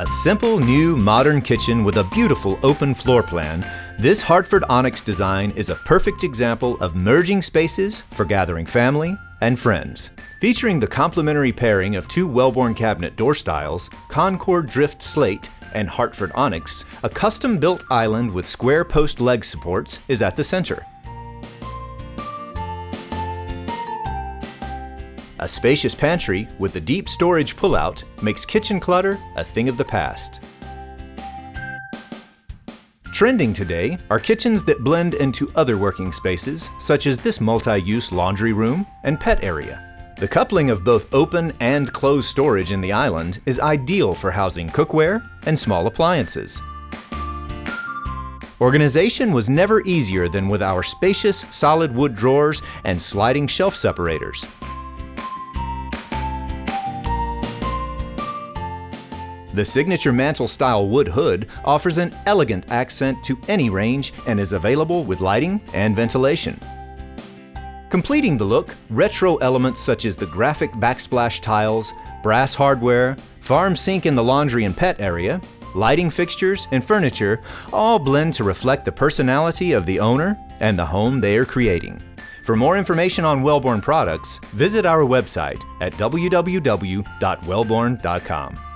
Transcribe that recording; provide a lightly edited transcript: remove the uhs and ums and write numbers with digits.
A simple, new, modern kitchen with a beautiful open floor plan, this Hartford Onyx design is a perfect example of merging spaces for gathering family and friends. Featuring the complementary pairing of two Wellborn Cabinet door styles, Concord Drift Slate and Hartford Onyx, a custom-built island with square post leg supports is at the center. A spacious pantry with a deep storage pullout makes kitchen clutter a thing of the past. Trending today are kitchens that blend into other working spaces, such as this multi-use laundry room and pet area. The coupling of both open and closed storage in the island is ideal for housing cookware and small appliances. Organization was never easier than with our spacious solid wood drawers and sliding shelf separators. The signature mantle-style wood hood offers an elegant accent to any range and is available with lighting and ventilation. Completing the look, retro elements such as the graphic backsplash tiles, brass hardware, farm sink in the laundry and pet area, lighting fixtures, and furniture all blend to reflect the personality of the owner and the home they are creating. For more information on Wellborn products, visit our website at www.wellborn.com.